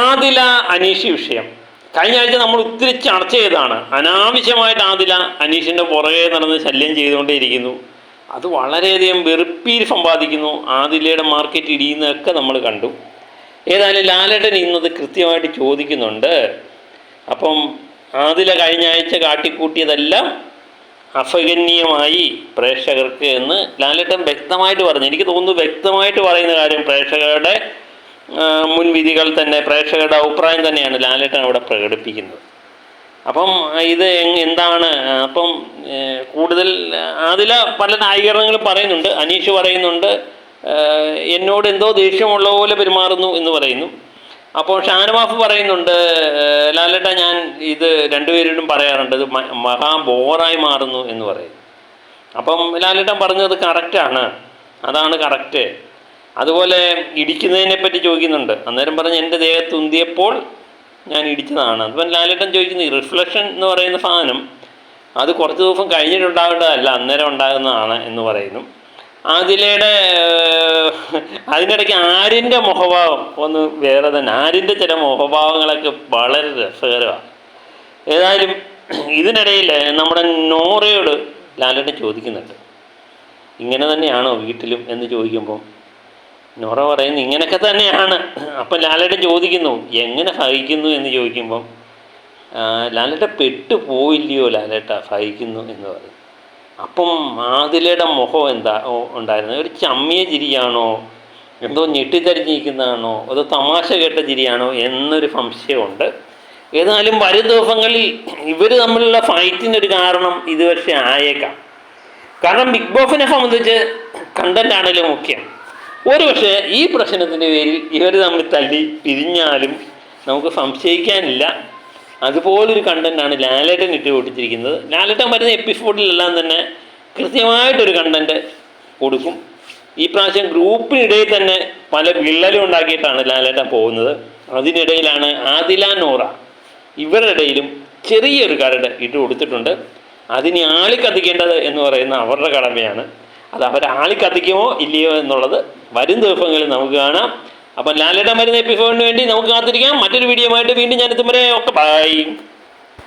ആദില അനീഷ് വിഷയം കഴിഞ്ഞ ആഴ്ച നമ്മൾ ഒത്തിരി ചർച്ച ചെയ്തതാണ്. അനാവശ്യമായിട്ട് ആദില അനീഷിൻ്റെ പുറകെ നടന്ന് ശല്യം ചെയ്തുകൊണ്ടേയിരിക്കുന്നു. അത് വളരെയധികം വെറുപ്പിൽ സമ്പാദിക്കുന്നു. ആദിലയുടെ മാർക്കറ്റ് ഇടിയുന്നതൊക്കെ നമ്മൾ കണ്ടു. ഏതായാലും ലാലേട്ടൻ ഇന്നത് കൃത്യമായിട്ട് ചോദിക്കുന്നുണ്ട്. അപ്പം ആദില കഴിഞ്ഞ ആഴ്ച കാട്ടിക്കൂട്ടിയതെല്ലാം അസഹനീയമായി പ്രേക്ഷകർക്ക് എന്ന് ലാലേട്ടൻ വ്യക്തമായിട്ട് പറഞ്ഞു. എനിക്ക് തോന്നുന്നു വ്യക്തമായിട്ട് പറയുന്ന കാര്യം പ്രേക്ഷകരുടെ മുൻവിധികൾ തന്നെ, പ്രേക്ഷകരുടെ അഭിപ്രായം തന്നെയാണ് ലാലേട്ടൻ അവിടെ പ്രകടിപ്പിക്കുന്നത്. അപ്പം ഇത് എന്താണ്? അപ്പം കൂടുതൽ ആദില പല ന്യായീകരണങ്ങളും പറയുന്നുണ്ട്. അനീഷ് പറയുന്നുണ്ട് എന്നോട് എന്തോ ദേഷ്യമുള്ള പോലെ പെരുമാറുന്നു എന്ന് പറയുന്നു. അപ്പോൾ ഷാനവാസ് പറയുന്നുണ്ട് ലാലേട്ട ഞാൻ ഇത് രണ്ടുപേരോടും പറയാറുണ്ട്, ഇത് മഹാ ബോറായി മാറുന്നു എന്ന് പറയും. അപ്പം ലാലേട്ടൻ പറഞ്ഞത് കറക്റ്റാണ്, അതാണ് കറക്റ്റ്. അതുപോലെ ഇടിക്കുന്നതിനെ പറ്റി ചോദിക്കുന്നുണ്ട്. അന്നേരം പറഞ്ഞ് എൻ്റെ ദേഹത്ത് ഉന്തിയപ്പോൾ ഞാൻ ഇടിച്ചതാണ്. അപ്പം ലാലേട്ടൻ ചോദിക്കുന്നു ഈ റിഫ്ലക്ഷൻ എന്ന് പറയുന്ന സാധനം അത് കുറച്ച് ദിവസം കഴിഞ്ഞിട്ടുണ്ടാകേണ്ടതല്ല, അന്നേരം ഉണ്ടാകുന്നതാണ് എന്ന് പറയുന്നു. ആദിലയുടെ അതിനിടയ്ക്ക് ആര്യൻ്റെ മുഖഭാവം ഒന്ന് വേറെ തന്നെ. ആര്യൻ്റെ ചില മുഖഭാവങ്ങളൊക്കെ വളരെ രസകരമാണ്. ഏതായാലും ഇതിനിടയിൽ നമ്മുടെ നോറയോട് ലാലേട്ടൻ ചോദിക്കുന്നുണ്ട് ഇങ്ങനെ തന്നെയാണോ വീട്ടിലും എന്ന് ചോദിക്കുമ്പം നോറ പറയുന്നു ഇങ്ങനെയൊക്കെ തന്നെയാണ്. അപ്പം ലാലേട്ടൻ ചോദിക്കുന്നു എങ്ങനെ സഹിക്കുന്നു എന്ന് ചോദിക്കുമ്പം ലാലേട്ട പെട്ടുപോയില്ലയോ ലാലേട്ട സഹിക്കുന്നു എന്ന് പറയും. അപ്പം ആദിലയുടെ മുഖം എന്താ ഉണ്ടായിരുന്നത്? ഒരു ചമ്മിയ ചിരിയാണോ, എന്തോ ഞെട്ടിത്തരിഞ്ഞിരിക്കുന്നതാണോ, അതോ തമാശ കേട്ട ചിരിയാണോ എന്നൊരു സംശയമുണ്ട്. ഏതായാലും വരും ദിവസങ്ങളിൽ ഇവർ തമ്മിലുള്ള ഫൈറ്റിനൊരു കാരണം ഇത് പക്ഷേ ആയേക്കാം. കാരണം ബിഗ് ബോസിനെ സംബന്ധിച്ച് കണ്ടന്റ് ആണല്ലോ മുഖ്യം. ഒരു പക്ഷേ ഈ പ്രശ്നത്തിൻ്റെ പേരിൽ ഇവർ തമ്മിൽ തല്ലി പിരിഞ്ഞാലും നമുക്ക് സംശയിക്കാനില്ല. അതുപോലൊരു കണ്ടൻ്റാണ് ലാലേട്ടൻ ഇട്ട് കൊടുത്തിരിക്കുന്നത്. ലാലേട്ടൻ വരുന്ന എപ്പിസോഡിലെല്ലാം തന്നെ കൃത്യമായിട്ടൊരു കണ്ടൻറ്റ് കൊടുക്കും. ഈ പ്രാവശ്യം ഗ്രൂപ്പിനിടയിൽ തന്നെ പല വിള്ളലും ഉണ്ടാക്കിയിട്ടാണ് ലാലേട്ടൻ പോകുന്നത്. അതിനിടയിലാണ് ആദില നോറ ഇവരുടെ ഇടയിലും ചെറിയൊരു കരട് ഇട്ട് കൊടുത്തിട്ടുണ്ട്. അതിന് ആളിക്കത്തിക്കേണ്ടത് എന്ന് പറയുന്ന അവരുടെ കടമയാണ്. അത് അവരാളി കത്തിക്കുമോ ഇല്ലയോ എന്നുള്ളത് വരും ദിവസങ്ങളിൽ നമുക്ക് കാണാം. അപ്പം ലാലേട്ടൻ വരുന്ന എപ്പിസോഡിന് വേണ്ടി നമുക്ക് കാത്തിരിക്കാം. മറ്റൊരു വീഡിയോ ആയിട്ട് വീണ്ടും ഞാൻ എത്തും വരെ ഒക്കെ ബൈ.